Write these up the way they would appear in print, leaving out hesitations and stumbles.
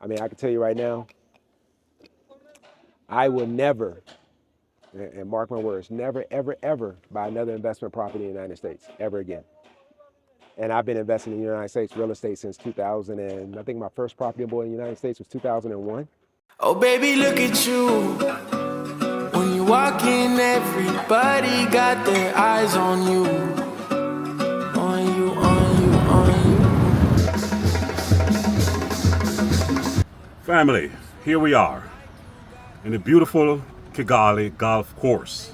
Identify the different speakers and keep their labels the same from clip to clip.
Speaker 1: I mean, I can tell you right now, I will never, and mark my words, never, ever, ever buy another investment property in the United States ever again. And I've been investing in the United States real estate since 2000, and I think my first property I bought in the United States was 2001.
Speaker 2: Oh baby, look at you. When you walk in, everybody got their eyes on you. On you, on you, on you.
Speaker 3: Family, here we are in the beautiful Kigali golf course.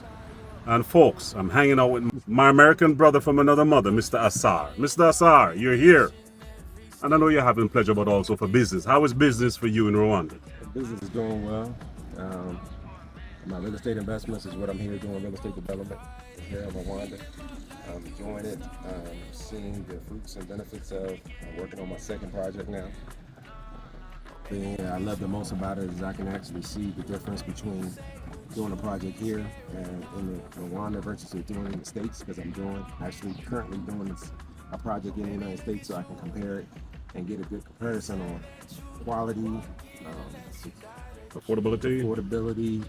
Speaker 3: And folks, I'm hanging out with my American brother from another mother, Mr. Assar. Mr. Assar, you're here. And I know you're having pleasure, but also for business. How is business for you in Rwanda?
Speaker 1: Business is doing well. My real estate investments is what I'm here doing, real estate development here in Rwanda. I'm enjoying it, seeing the fruits and benefits of working on my second project now. The thing I love the most about it is I can actually see the difference between doing a project here and in Rwanda versus doing it in the States, because I'm currently doing a project in the United States, so I can compare it and get a good comparison on quality, affordability,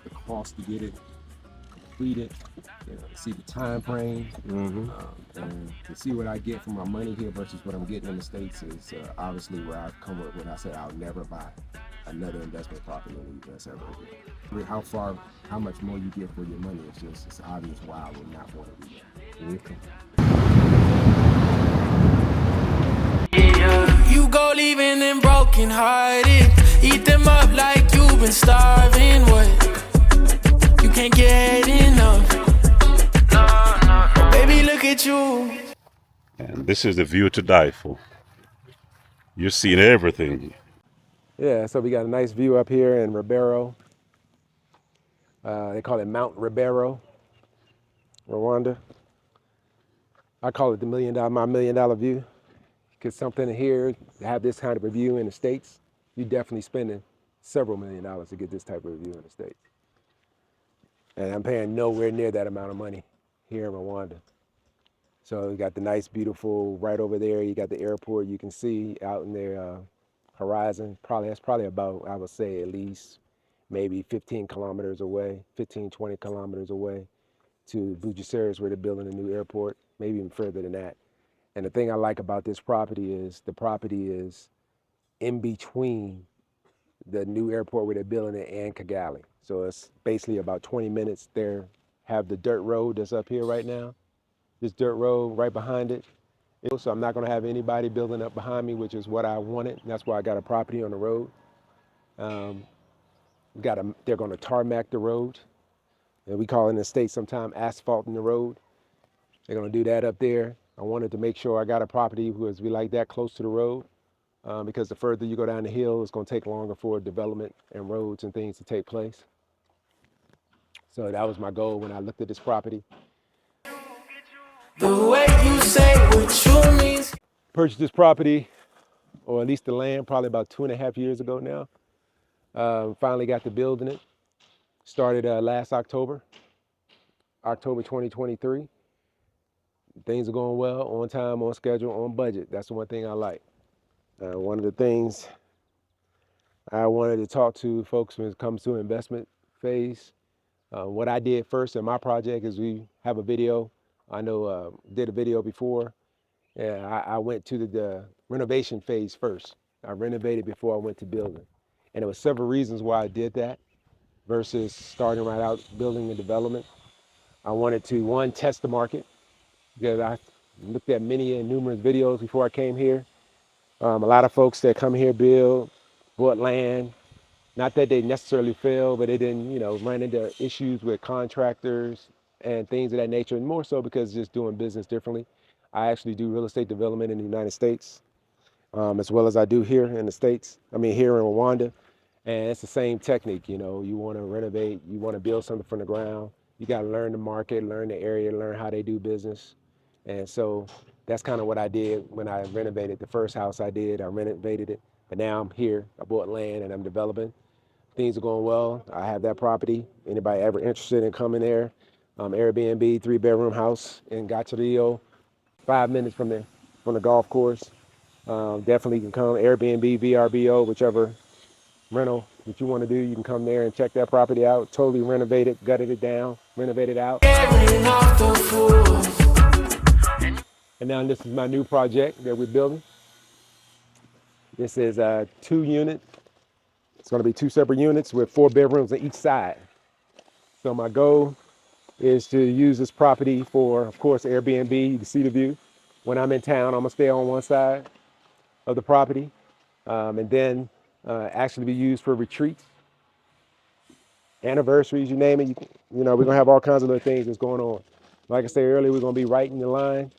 Speaker 1: the cost to get it completed, see the time frame, and to see what I get for my money here versus what I'm getting in the States is obviously where I've come up with. I said I'll never buy another investment property in the U.S. ever again. How much more you get for your money, it's obvious why I would not want to do
Speaker 2: that. You go leaving them broken hearted. Eat them up like you've been starving. What? You can't get enough. No. Baby, look at you.
Speaker 3: And this is the view to die for. You're seeing everything.
Speaker 1: Yeah, so we got a nice view up here in Ribeiro. They call it Mount Ribeiro, Rwanda. I call it my $1 million view, because something here to have this kind of a view in the States, you're definitely spending several $1 million to get this type of view in the States. And I'm paying nowhere near that amount of money here in Rwanda. So you got the nice, beautiful, right over there, you got the airport you can see out in the horizon. That's probably about, I would say, at least maybe 15 kilometers away, 15, 20 kilometers away to Bujaseris, where they're building a new airport, maybe even further than that. And the thing I like about this property is the property is in between the new airport where they're building it and Kagali. So it's basically about 20 minutes there. Have the dirt road that's up here right now, this dirt road right behind it. So I'm not gonna have anybody building up behind me, which is what I wanted. That's why I got a property on the road. They're gonna tarmac the road. And we call it in the States sometimes asphalting the road. They're gonna do that up there. I wanted to make sure I got a property we like that close to the road, because the further you go down the hill, it's gonna take longer for development and roads and things to take place. So that was my goal when I looked at this property.
Speaker 2: The way you say what you mean.
Speaker 1: Purchased this property, or at least the land, probably about 2.5 years ago now. Finally got to building it. Started last October 2023. Things are going well, on time, on schedule, on budget. That's the one thing I like. One of the things I wanted to talk to folks when it comes to investment phase, what I did first in my project is we have a video. I know did a video before. Yeah, I went to the renovation phase first. I renovated before I went to building. And there were several reasons why I did that versus starting right out building and development. I wanted to, one, test the market, because I looked at many and numerous videos before I came here. A lot of folks that come here bought land. Not that they necessarily failed, but they didn't, run into issues with contractors and things of that nature, and more so because just doing business differently. I actually do real estate development in the United States, as well as I do here in the States. Here in Rwanda. And it's the same technique, you want to renovate, you want to build something from the ground. You got to learn the market, learn the area, learn how they do business. And so that's kind of what I did when I renovated the first house I did. I renovated it, but now I'm here. I bought land and I'm developing. Things are going well. I have that property. Anybody ever interested in coming there? Airbnb, 3-bedroom house in Gacharillo, 5 minutes from the golf course. Definitely you can come Airbnb, VRBO, whichever rental that you want to do. You can come there and check that property out. Totally renovated, gutted it down, renovated out.
Speaker 2: Getting off the fools.
Speaker 1: And now this is my new project that we're building. This is a 2 unit. It's going to be 2 separate units with 4 bedrooms on each side. So my goal is to use this property for, of course, Airbnb. You can see the view. When I'm in town, I'm gonna stay on one side of the property, and then actually be used for retreats, anniversaries, you name it. We're gonna have all kinds of little things that's going on. Like I said earlier, we're gonna be right in the line.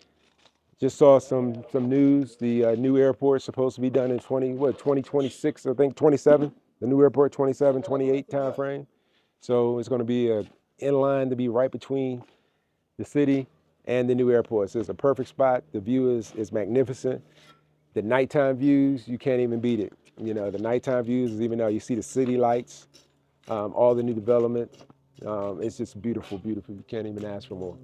Speaker 1: Just saw some news. The new airport is supposed to be done in 2026, I think 27. The new airport 27, 28 time frame. So it's gonna be in line to be right between the city and the new airport. So it's a perfect spot. The view is magnificent. The nighttime views, you can't even beat it. The nighttime views, even though you see the city lights, all the new development, it's just beautiful, beautiful. You can't even ask for more.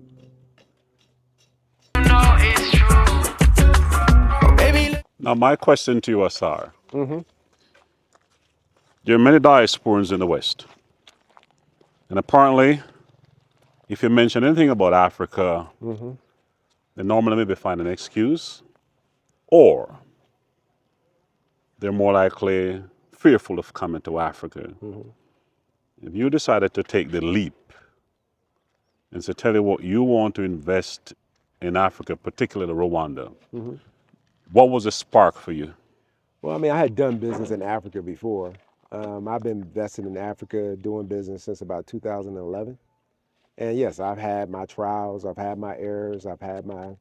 Speaker 3: Now, my question to you, Asar.
Speaker 1: Mm-hmm.
Speaker 3: There are many diasporans in the West. And apparently, if you mention anything about Africa,
Speaker 1: Mm-hmm.
Speaker 3: they normally maybe find an excuse, or they're more likely fearful of coming to Africa.
Speaker 1: Mm-hmm.
Speaker 3: If you decided to take the leap and to tell you what you want to invest in Africa, particularly Rwanda,
Speaker 1: Mm-hmm.
Speaker 3: what was the spark for you?
Speaker 1: Well, I mean, I had done business in Africa before. I've been invested in Africa, doing business since about 2011. And yes, I've had my trials, I've had my errors, I've had my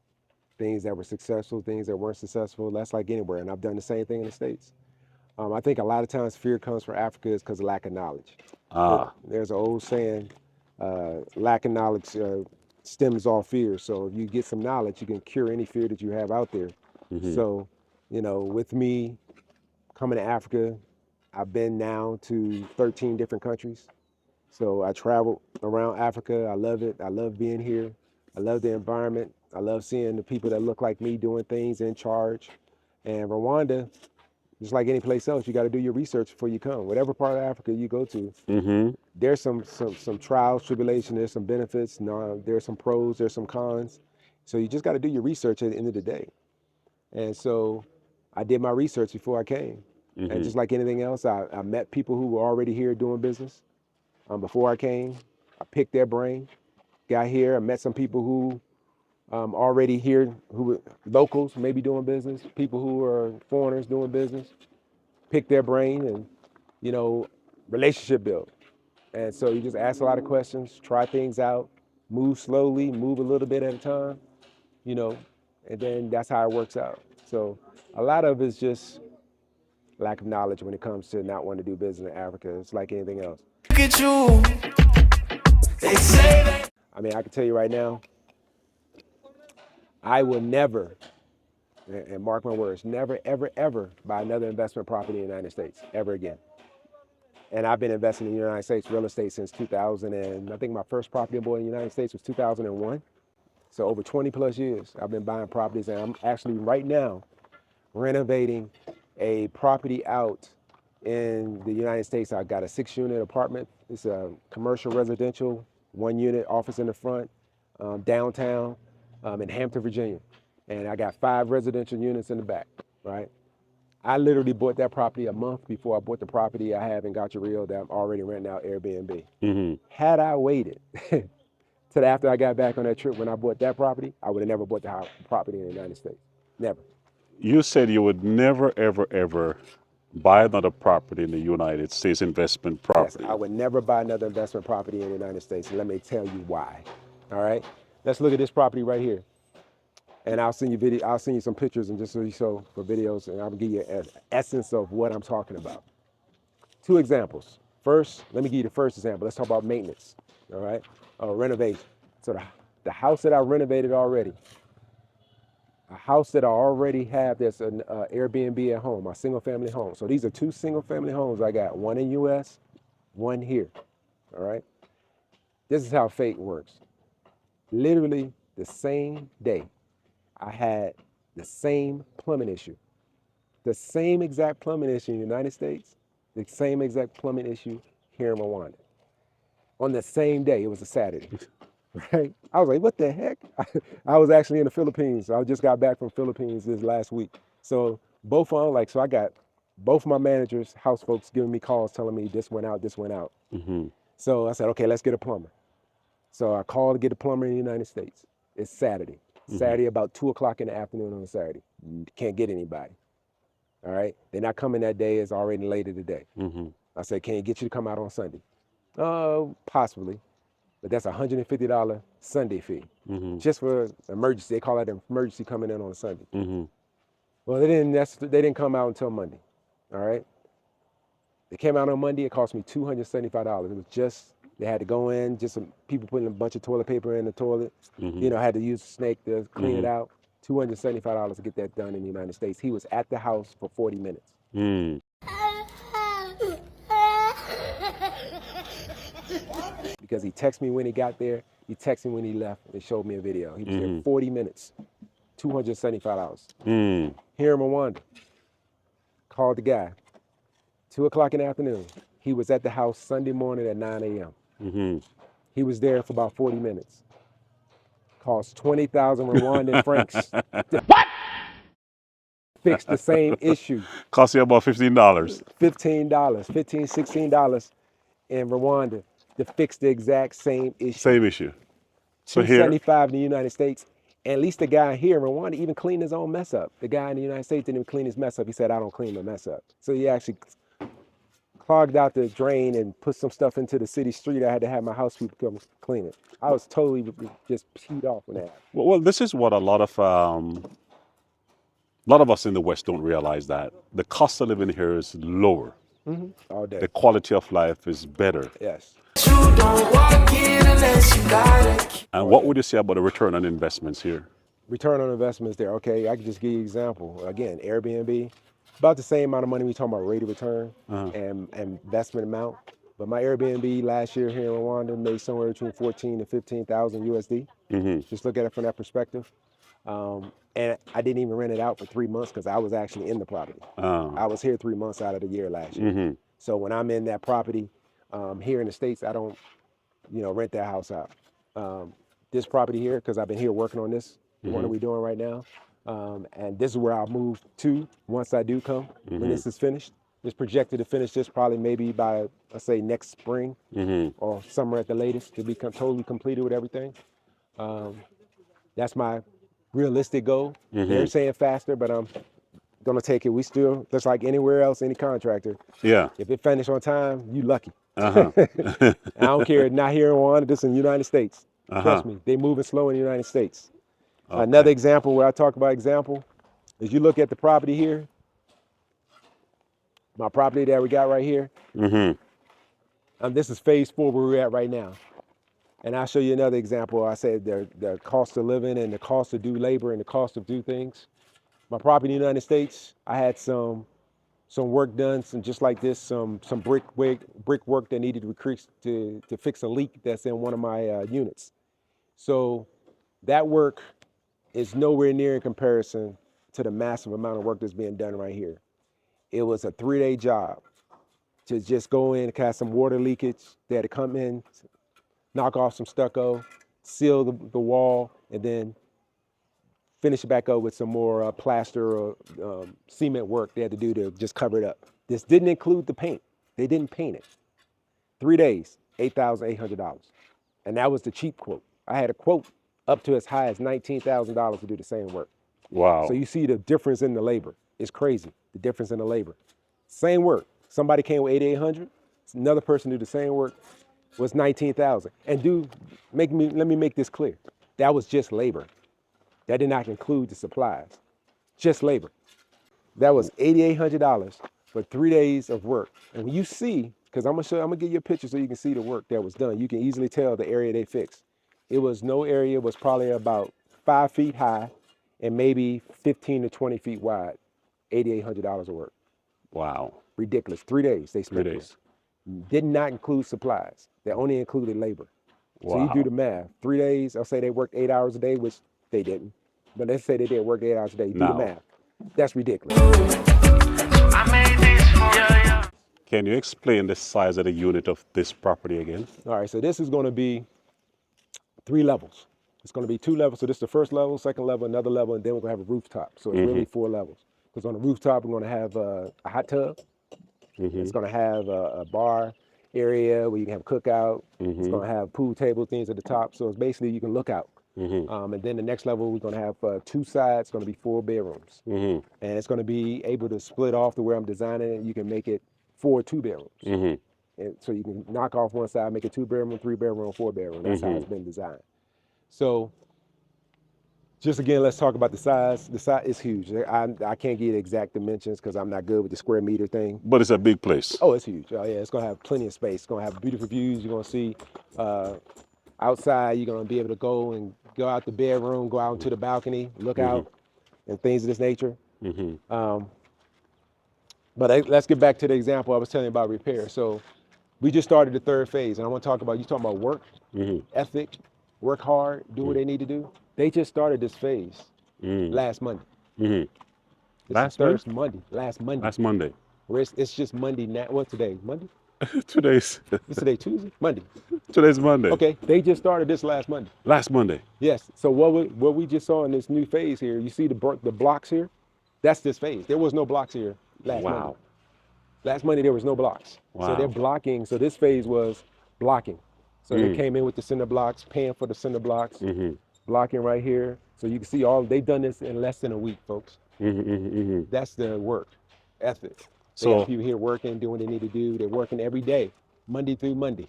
Speaker 1: things that were successful, things that weren't successful. That's like anywhere. And I've done the same thing in the States. I think a lot of times fear comes from Africa is because of lack of knowledge.
Speaker 3: Ah,
Speaker 1: There's an old saying, lack of knowledge stems all fear. So if you get some knowledge, you can cure any fear that you have out there. So, with me coming to Africa, I've been now to 13 different countries. So I traveled around Africa. I love it. I love being here. I love the environment. I love seeing the people that look like me doing things in charge. And Rwanda, just like any place else, you got to do your research before you come. Whatever part of Africa you go to, there's some trials, tribulation. There's some benefits. No, there's some pros. There's some cons. So you just got to do your research at the end of the day. And so I did my research before I came. And just like anything else, I met people who were already here doing business. Before I came, I picked their brain. Got here, I met some people who already here, who were locals, maybe doing business, people who are foreigners doing business. Pick their brain and, you know, relationship build. And so you just ask a lot of questions, try things out, move slowly, move a little bit at a time, you know, and then that's how it works out. So a lot of it's just lack of knowledge when it comes to not wanting to do business in Africa. It's like anything else.
Speaker 2: Look at you. They say that.
Speaker 1: I mean, I can tell you right now, I will never, and mark my words, never, ever, ever buy another investment property in the United States ever again. And I've been investing in the United States real estate since 2000, and I think my first property I bought in the United States was 2001. So over 20 plus years, I've been buying properties, and I'm actually right now renovating a property out in the United States. I got a 6 unit apartment. It's a commercial residential, 1 unit office in the front, downtown in Hampton, Virginia. And I got 5 residential units in the back, right? I literally bought that property a month before I bought the property I have in Gotcha Rio that I'm already renting out Airbnb. Had I waited till after I got back on that trip when I bought that property, I would have never bought the property in the United States. Never.
Speaker 3: you said you would never, ever, ever buy another property in the United States, investment
Speaker 1: Yes,
Speaker 3: property.
Speaker 1: I would never buy another investment property in the United States. And let me tell you why. All right. Let's look at this property right here. And I'll send you video. I'll send you some pictures and just so you show for videos, and I'll give you an essence of what I'm talking about. 2 examples. First, let me give you the first example. Let's talk about maintenance. All right. Renovation. So the house that I renovated already, a house that I already have that's an Airbnb at home, my single family home. So these are 2 single family homes I got, one in US, one here. All right. This is how fate works. Literally the same day, I had the same plumbing issue. the same exact plumbing issue in the United States, the same exact plumbing issue here in Rwanda. On the same day, it was a Saturday, right? I was like, what the heck? I was actually in the Philippines. I just got back from Philippines this last week. So both of them, like, so I got both my managers, house folks giving me calls telling me this went out, this went out. So I said, okay, let's get a plumber. So I called to get a plumber in the United States. It's Saturday. Saturday about 2 o'clock in the afternoon on a Saturday. Can't get anybody. All right. They're not coming that day. It's already later today. I said, can you get you to come out on Sunday? Possibly. But that's a $150 Sunday fee. Just for emergency. They call it an emergency coming in on a Sunday. Well, they didn't come out until Monday. All right. They came out on Monday. It cost me $275. It was just, they had to go in, just some people putting a bunch of toilet paper in the toilet. You know, had to use a snake to clean it out. $275 to get that done in the United States. He was at the house for 40 minutes. Because he texted me when he got there, he texted me when he left, and showed me a video. He was there 40 minutes, $275. Here in Rwanda, called the guy, 2 o'clock in the afternoon. He was at the house Sunday morning at 9 a.m. He was there for about 40 minutes. Cost 20,000 Rwandan francs. What? Fix the same issue.
Speaker 3: Cost you about $15.
Speaker 1: $15, $16 in Rwanda to fix the exact same issue.
Speaker 3: Same issue. So here,
Speaker 1: $275 in the United States. And at least the guy here in Rwanda even cleaned his own mess up. The guy in the United States didn't even clean his mess up. He said, I don't clean the mess up. So he actually clogged out the drain and put some stuff into the city street. I had to have my house people come clean it. I was totally just peed off with that.
Speaker 3: well, this is what a lot of us in the West don't realize, that the cost of living here is lower.
Speaker 1: All day.
Speaker 3: The quality of life is better.
Speaker 1: Yes.
Speaker 2: You don't walk in unless you got it.
Speaker 3: And what would you say about the return on investments here?
Speaker 1: Return on investments there. Okay, I can just give you an example. Again, Airbnb, about the same amount of money we talking about rate of return and investment amount. But my Airbnb last year here in Rwanda made somewhere between 14 to 15,000 USD. Just look at it from that perspective. And I didn't even rent it out for 3 months because I was actually in the property. I was here 3 months out of the year last year. So when I'm in that property here in the States, I don't, rent that house out. This property here, because I've been here working on this, the one that we're doing right now. And this is where I'll move to once I do come, when this is finished. It's projected to finish this probably maybe by, let's say, next spring or summer at the latest, to be totally completed with everything. That's my realistic goal. They're saying faster, but I'm gonna take it. We still, just like anywhere else, any contractor.
Speaker 3: Yeah.
Speaker 1: If it finished on time, you lucky. I don't care, not here in Rwanda, this in the United States. Trust me, they moving slow in the United States. Another example where I talk about example is you look at the property here, my property that we got right here. This is phase 4 where we're at right now. And I'll show you another example. I said the cost of living and the cost to do labor and the cost of do things. My property in the United States, I had some work done, some just like this, some brick work that needed to fix a leak that's in one of my units. So that work is nowhere near in comparison to the massive amount of work that's being done right here. It was a 3-day job to just go in, cast some water leakage. They had to come in, knock off some stucco, seal the wall, and then finish it back up with some more plaster or cement work they had to do to just cover it up. This didn't include the paint. They didn't paint it. 3 days, $8,800. And that was the cheap quote. I had a quote up to as high as $19,000 to do the same work.
Speaker 3: Wow.
Speaker 1: So you see the difference in the labor. It's crazy, the difference in the labor. Same work. Somebody came with $8,800. Another person do the same work was $19,000. And let me make this clear. That was just labor. That did not include the supplies, just labor. That was $8,800 for 3 days of work. And when you see, because I'm gonna give you a picture so you can see the work that was done. You can easily tell the area they fixed. It was probably about 5 feet high and maybe 15 to 20 feet wide. $8,800 of work.
Speaker 3: Wow.
Speaker 1: Ridiculous. 3 days they spent.
Speaker 3: 3 days.
Speaker 1: Did not include supplies. They only included labor.
Speaker 3: Wow.
Speaker 1: So you do the math. 3 days, I'll say they worked 8 hours a day, which they didn't. But let's say they did work 8 hours a day. You do the math. That's ridiculous.
Speaker 3: Can you explain the size of the unit of this property again?
Speaker 1: All right, so this is going to be 3 levels. It's going to be 2 levels. So this is the first level, second level, another level, and then we're going to have a rooftop. So it's really 4 levels. Because on the rooftop, we're going to have a hot tub. It's going to have a bar area where you can have cookout. It's going to have pool table things at the top. So it's basically you can look out. And then the next level, we're going to have 2 sides. It's going to be 4 bedrooms. And it's going to be able to split off to where I'm designing it. You can make it 4 2 bedrooms. And so you can knock off one side, make it 2 bedroom, 3 bedroom, 4 bedroom. That's how it's been designed. So just again, let's talk about the size. The size is huge. I can't give exact dimensions because I'm not good with the square meter thing.
Speaker 3: But it's a big place.
Speaker 1: Oh, it's huge. Oh, yeah, it's going to have plenty of space. It's going to have beautiful views. You're going to see outside. You're going to be able to go out the bedroom, go out into the balcony, look out, and things of this nature. But let's get back to the example I was telling you about repair. So we just started the 3rd phase, and I want to talk about, you talking about work, ethic, work hard, do what they need to do. They just started this phase last Monday.
Speaker 3: Last
Speaker 1: Monday. Last Monday.
Speaker 3: Last Monday.
Speaker 1: It's just Monday now. What's today? Monday?
Speaker 3: Today's
Speaker 1: It's today Tuesday? Monday.
Speaker 3: today's Monday.
Speaker 1: Okay, they just started this last Monday.
Speaker 3: Last Monday.
Speaker 1: Yes. So what we just saw in this new phase here, you see the blocks here? That's this phase. There was no blocks here last Monday. Last Monday there was no blocks. So they're blocking. So this phase was blocking. So they came in with the cinder blocks, paying for the cinder blocks, blocking right here. So you can see they've done this in less than a week, folks. That's the work ethic. They have people here working, doing what they need to do. They're working every day, Monday through Monday.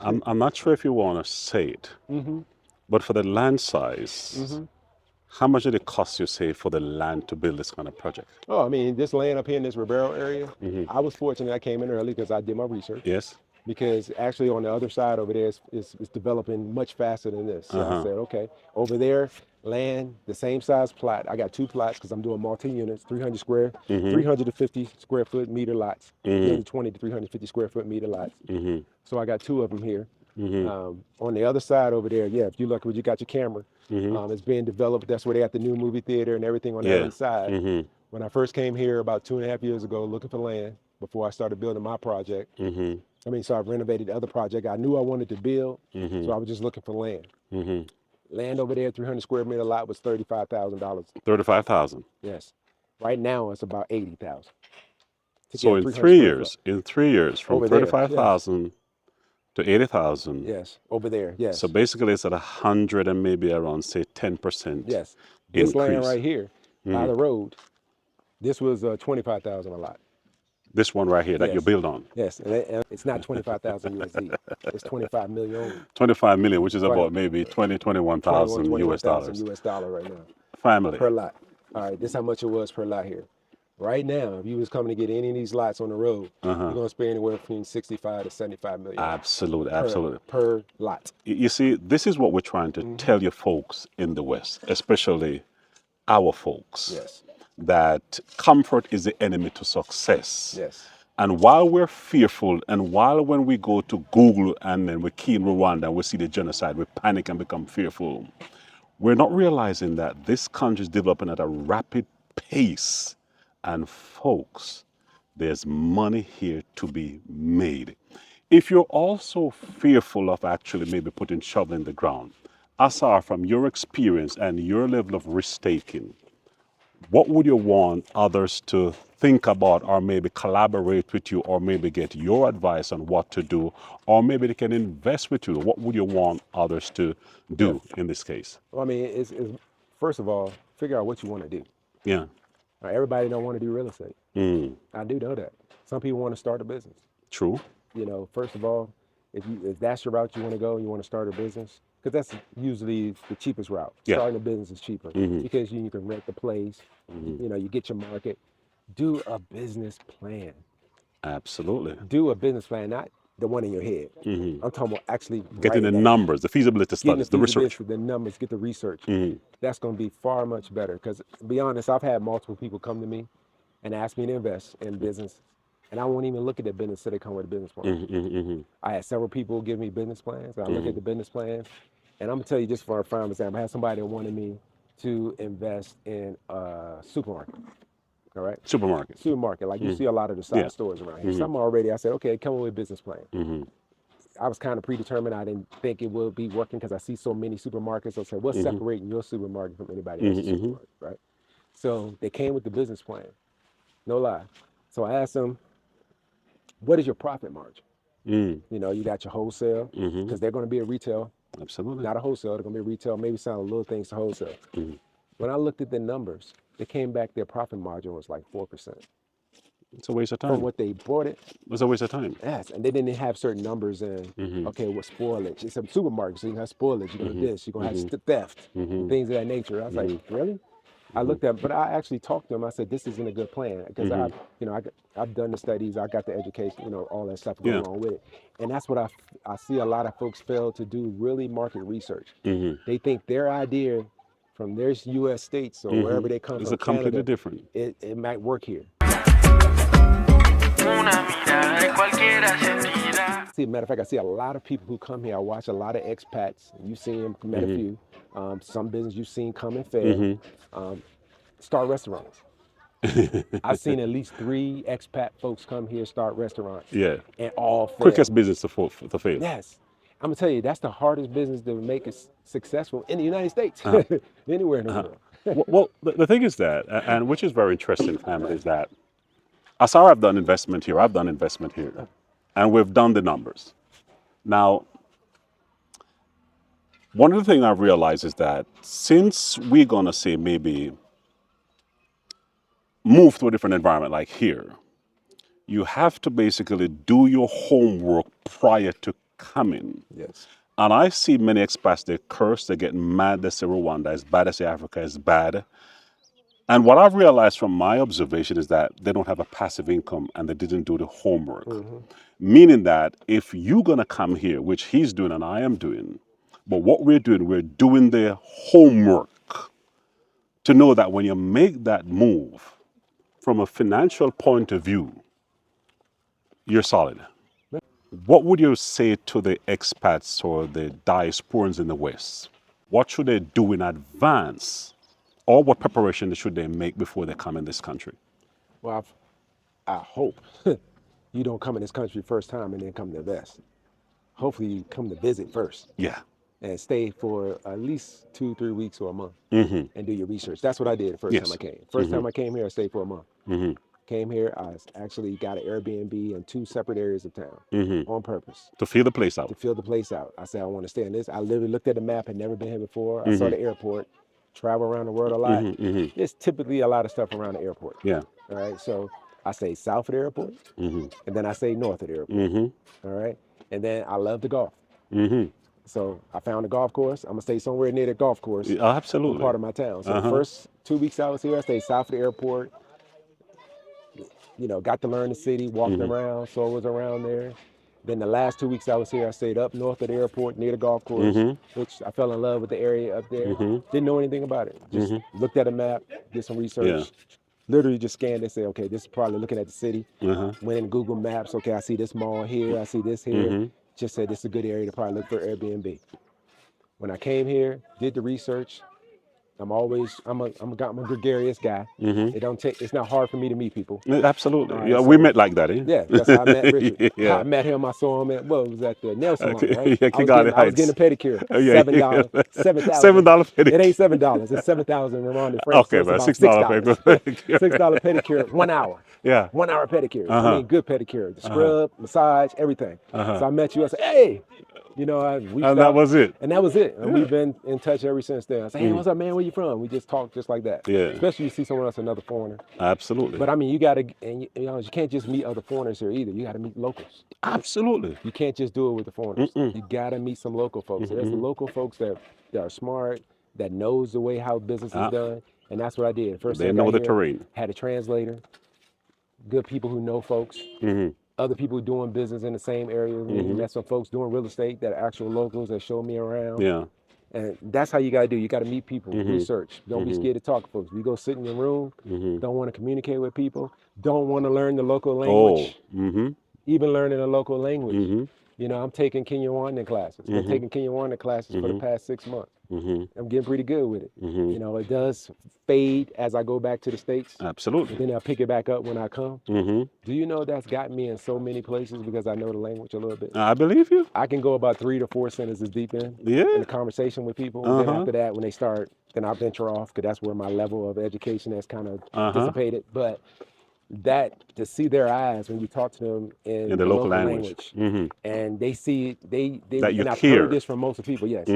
Speaker 3: I'm not sure if you want to say it, but for the land size, how much did it cost you, say, for the land to build this kind of project?
Speaker 1: Oh, I mean, this land up here in this Ribeiro area, I was fortunate I came in early because I did my research.
Speaker 3: Yes.
Speaker 1: Because actually on the other side over there is developing much faster than this. So I said, okay, over there, land, the same size plot. I got 2 plots because I'm doing multi-units, 350 square foot meter lots, 320 to 350 square foot meter lots. So I got 2 of them here. On the other side over there, yeah, if you look where you got your camera, it's being developed. That's where they got the new movie theater and everything on the other side. When I first came here about 2.5 years ago looking for land before I started building my project, so I renovated the other project. I knew I wanted to build, so I was just looking for land. Land over there, 300 square meter lot was $35,000.
Speaker 3: $35,000.
Speaker 1: Yes. Right now it's about $80,000.
Speaker 3: So in 3 years, from
Speaker 1: Over there,
Speaker 3: 35,000 to 80,000.
Speaker 1: Yes, over there, yes.
Speaker 3: So basically it's at 100 and maybe around, say, 10%.
Speaker 1: Yes. This
Speaker 3: increase.
Speaker 1: land right here, by the road, this was $25,000 a lot.
Speaker 3: This one right here that you build on.
Speaker 1: Yes, and it's not 25,000 USD. It's 25 million.
Speaker 3: 25 million, which is about maybe 21,000 US dollars.
Speaker 1: US dollar right now.
Speaker 3: Family.
Speaker 1: Per lot. All right, this is how much it was per lot here. Right now, if you was coming to get any of these lots on the road, you're going to spend anywhere between 65 to 75 million.
Speaker 3: Absolutely.
Speaker 1: Per lot.
Speaker 3: You see, this is what we're trying to tell you folks in the West, especially our folks.
Speaker 1: Yes.
Speaker 3: That comfort is the enemy to success.
Speaker 1: Yes.
Speaker 3: And while we're fearful, and while when we go to Google and then we key in Rwanda and we see the genocide, we panic and become fearful, we're not realizing that this country is developing at a rapid pace. And folks, there's money here to be made. If you're also fearful of actually maybe putting shovel in the ground, Asar, from your experience and your level of risk taking, what would you want others to think about, or maybe collaborate with you, or maybe get your advice on what to do, or maybe they can invest with you? What would you want others to do in this case?
Speaker 1: Well, I mean, it's first of all, figure out what you want to do.
Speaker 3: Yeah.
Speaker 1: Everybody don't want to do real estate. I do know that. Some people want to start a business.
Speaker 3: True.
Speaker 1: You know, first of all, if that's your route you want to go, you want to start a business, because that's usually the cheapest route.
Speaker 3: Yeah.
Speaker 1: Starting a business is cheaper because you can rent the place. You know, you get your market. Do a business plan.
Speaker 3: Absolutely.
Speaker 1: Do a business plan, not the one in your head. I'm talking about actually
Speaker 3: getting the numbers, the feasibility studies, the research.
Speaker 1: The numbers, get the research. That's going to be far much better. Because to be honest, I've had multiple people come to me and ask me to invest in business, and I won't even look at their business until they come with a business plan. I had several people give me business plans. I look at the business plans, and I'm gonna tell you just for a prime example, I had somebody that wanted me to invest in a supermarket. All right.
Speaker 3: Supermarket.
Speaker 1: Supermarket. Like you see a lot of the side
Speaker 3: Yeah.
Speaker 1: stores around here. Some already, I said, okay, come up with a business plan. I was kind of predetermined. I didn't think it would be working because I see so many supermarkets. I said, what's separating your supermarket from anybody else's supermarket, right? So they came with the business plan. No lie. So I asked them, what is your profit margin? You know, you got your wholesale, because they're going to be a retail,
Speaker 3: Absolutely.
Speaker 1: not a wholesale. They're going to be a retail, maybe selling little things to wholesale. When I looked at the numbers, they came back, their profit margin was like 4%.
Speaker 3: It's a waste of
Speaker 1: From
Speaker 3: time.
Speaker 1: what they bought it,
Speaker 3: It's a waste of time.
Speaker 1: yes, and they didn't have certain numbers in, okay, what spoilage? It's a supermarket, so you have spoilage, you're gonna do this, you're gonna have theft, and things of that nature. I was like, really? I looked at, but I actually talked to them. I said, this isn't a good plan because I've done the studies, I got the education, you know, all that stuff going
Speaker 3: Yeah.
Speaker 1: along with it, and that's what I see a lot of folks fail to do, really market research. They think their idea from their U.S. states or wherever they come
Speaker 3: It's
Speaker 1: from,
Speaker 3: a completely
Speaker 1: Canada,
Speaker 3: different.
Speaker 1: it might work here. See, matter of fact, I see a lot of people who come here. I watch a lot of expats. You've seen them, met a few. Some business you've seen come and fail. Start restaurants. I've seen at least 3 expat folks come here, start restaurants.
Speaker 3: Yeah.
Speaker 1: And all fail.
Speaker 3: Quickest business to fail.
Speaker 1: Yes. I'm going to tell you, that's the hardest business to make it successful in the United States, anywhere in the world.
Speaker 3: Well, the thing is that, and which is very interesting, family, is that Asar, I've done investment here, I've done investment here, and we've done the numbers. Now, one of the things I've realized is that since we're going to say maybe move to a different environment like here, you have to basically do your homework prior to coming.
Speaker 1: Yes.
Speaker 3: And I see many expats, they curse, they get mad, they say Rwanda is bad, they say Africa is bad. And what I've realized from my observation is that they don't have a passive income and they didn't do the homework. Meaning that if you're going to come here, which he's doing and I am doing, but what we're doing the homework to know that when you make that move from a financial point of view, you're solid. What would you say to the expats or the diasporans in the West? What should they do in advance? Or what preparation should they make before they come in this country?
Speaker 1: Well, I hope you don't come in this country first time and then come to invest. Hopefully you come to visit first.
Speaker 3: Yeah.
Speaker 1: And stay for at least 2-3 weeks or a month and do your research. That's what I did the first time I came. First time I came here, I stayed for a month. Came here, I actually got an Airbnb in 2 separate areas of town on purpose.
Speaker 3: To feel the place out.
Speaker 1: To fill the place out. I said, I want to stay in this. I literally looked at the map, had never been here before. I saw the airport, travel around the world a lot. There's typically a lot of stuff around the airport.
Speaker 3: Yeah.
Speaker 1: All right, so I stay south of the airport, and then I stay north of the airport. All right, and then I love to golf. So I found a golf course. I'm gonna stay somewhere near the golf course.
Speaker 3: Absolutely.
Speaker 1: Part of my town. So the first 2 weeks I was here, I stayed south of the airport. You know, got to learn the city, walked around, saw what was around there. Then the last 2 weeks I was here, I stayed up north of the airport near the golf course, which I fell in love with the area up there. Didn't know anything about it. Just looked at a map, did some research. Literally just scanned and said, okay, this is probably looking at the city. Went in Google Maps, okay, I see this mall here, I see this here. Just said this is a good area to probably look for Airbnb. When I came here, did the research, I'm a gregarious guy. It's not hard for me to meet people.
Speaker 3: Absolutely.
Speaker 1: Right,
Speaker 3: Yeah,
Speaker 1: so,
Speaker 3: we met like that, eh?
Speaker 1: Yeah, that's how I met Richard.
Speaker 3: Yeah.
Speaker 1: I met him, I saw him at, it was at the nail salon, right?
Speaker 3: Yeah, Kigali
Speaker 1: I was getting a pedicure, $7, $7,000.
Speaker 3: $7 pedicure.
Speaker 1: It ain't $7, it's $7,000 Rwanda francs.
Speaker 3: Okay,
Speaker 1: so
Speaker 3: but
Speaker 1: it's
Speaker 3: $6
Speaker 1: about
Speaker 3: pedicure.
Speaker 1: $6 pedicure, 1 hour.
Speaker 3: Yeah.
Speaker 1: 1 hour pedicure. I mean, good pedicure, the scrub, massage, everything. So I met you, I said, hey, you know, I reached
Speaker 3: And
Speaker 1: out,
Speaker 3: that was it.
Speaker 1: and that was it. And we've been in touch ever since then. I said, hey, what's up, man? Where you from? We just talk just like that.
Speaker 3: Yeah.
Speaker 1: Especially you see someone else, another foreigner.
Speaker 3: Absolutely.
Speaker 1: But I mean, you gotta, and you can't just meet other foreigners here either. You gotta meet locals.
Speaker 3: Absolutely.
Speaker 1: You can't just do it with the foreigners. You gotta meet some local folks. There's the local folks that are smart, that knows the way how business is done, and that's what I did. First
Speaker 3: They
Speaker 1: thing I
Speaker 3: know
Speaker 1: got
Speaker 3: the
Speaker 1: here,
Speaker 3: terrain.
Speaker 1: Had a translator, good people who know folks, other people doing business in the same area. Met some folks doing real estate that are actual locals that show me around.
Speaker 3: Yeah.
Speaker 1: And that's how you gotta do. You gotta meet people, research. Don't be scared to talk to folks. You go sit in your room, don't want to communicate with people, don't want to learn the local language. Even learning a local language. You know, I'm taking Kinyarwanda classes. Been taking Kinyarwanda classes for the past 6 months. I'm getting pretty good with it. You know, it does fade as I go back to the States.
Speaker 3: Absolutely.
Speaker 1: But then I'll pick it back up when I come.
Speaker 3: Mm-hmm.
Speaker 1: Do you know that's gotten me in so many places because I know the language a little bit?
Speaker 3: I believe you.
Speaker 1: I can go about 3 to 4 sentences deep in
Speaker 3: Yeah.
Speaker 1: a conversation with people. Then after that, when they start, then I venture off because that's where my level of education has kind of dissipated. But that to see their eyes when you talk to them in
Speaker 3: the
Speaker 1: the
Speaker 3: local
Speaker 1: local
Speaker 3: language.
Speaker 1: language, and they see they
Speaker 3: That you
Speaker 1: and I've
Speaker 3: care.
Speaker 1: heard this from most of the people, yes,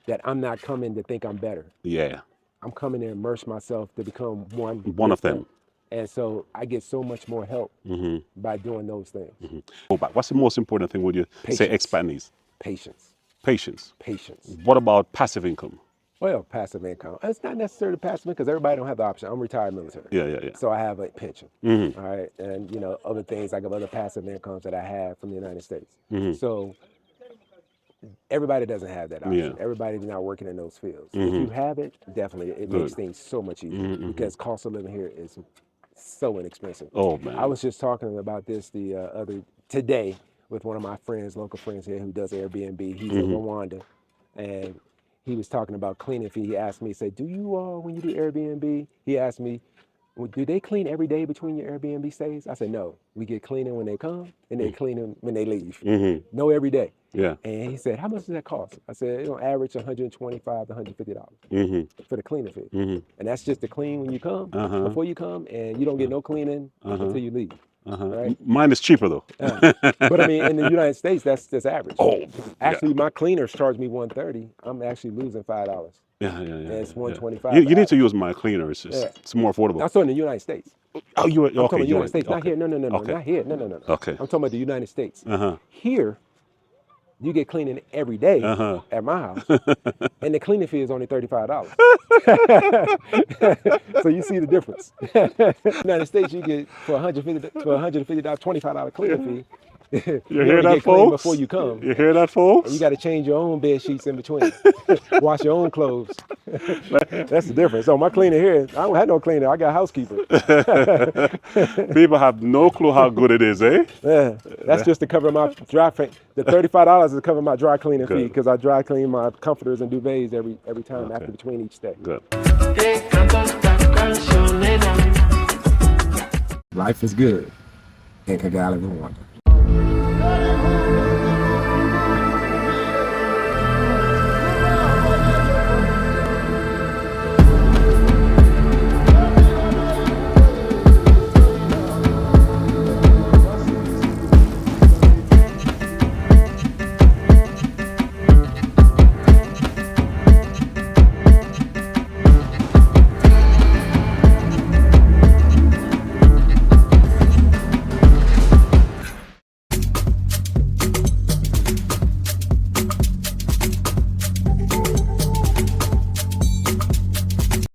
Speaker 1: that I'm not coming to think I'm better.
Speaker 3: Yeah.
Speaker 1: I'm coming to immerse myself to become one
Speaker 3: One
Speaker 1: with
Speaker 3: of them.
Speaker 1: And so I get so much more help by doing those things.
Speaker 3: Go back. What's the most important thing would you say
Speaker 1: Patience.
Speaker 3: expat needs?
Speaker 1: Patience.
Speaker 3: Patience.
Speaker 1: Patience.
Speaker 3: What about passive income?
Speaker 1: Well, passive income. It's not necessarily passive because everybody don't have the option. I'm retired military.
Speaker 3: Yeah.
Speaker 1: So I have a pension. All right. And, you know, other things, like other passive incomes that I have from the United States. So everybody doesn't have that option.
Speaker 3: Yeah.
Speaker 1: Everybody's not working in those fields. If you have it, definitely, it makes things so much easier because cost of living here is so inexpensive.
Speaker 3: Oh, man.
Speaker 1: I was just talking about this today with one of my friends, local friends here who does Airbnb. He's in Rwanda, and he was talking about cleaning fee. He asked me, he said, do you, when you do Airbnb, he asked me, well, do they clean every day between your Airbnb stays? I said, no, we get cleaning when they come and they clean them when they leave. No, every day.
Speaker 3: Yeah.
Speaker 1: And he said, how much does that cost? I said, on average, $125 to $150 for the cleaning fee. And that's just to clean when you come, before you come, and you don't get no cleaning until you leave. Right?
Speaker 3: Mine is cheaper though.
Speaker 1: But I mean, in the United States, that's average.
Speaker 3: Oh,
Speaker 1: actually, my cleaners charge me $130. I'm actually losing $5.
Speaker 3: Yeah.
Speaker 1: And it's $125.
Speaker 3: You need to use my cleaner. It's more affordable.
Speaker 1: I'm talking in the United States.
Speaker 3: Oh, you
Speaker 1: I'm talking
Speaker 3: okay?
Speaker 1: about the United States,
Speaker 3: okay.
Speaker 1: not here. No,
Speaker 3: Okay.
Speaker 1: not here. No.
Speaker 3: Okay.
Speaker 1: I'm talking about the United States. Here, you get cleaning every day at my house, and the cleaning fee is only $35. So you see the difference. United States, you get for $150, $25 cleaning fee.
Speaker 3: You hear that, folks?
Speaker 1: Before you come.
Speaker 3: You hear that, folks?
Speaker 1: And you got to change your own bed sheets in between. Wash your own clothes. That's the difference. So my cleaner here, I don't have no cleaner. I got a housekeeper.
Speaker 3: People have no clue how good it is, eh?
Speaker 1: Yeah, that's just to cover my dry. The $35 is to cover my dry cleaning fee because I dry clean my comforters and duvets every time after between each stay.
Speaker 3: Good.
Speaker 1: Life is good in Kagali, Rwanda.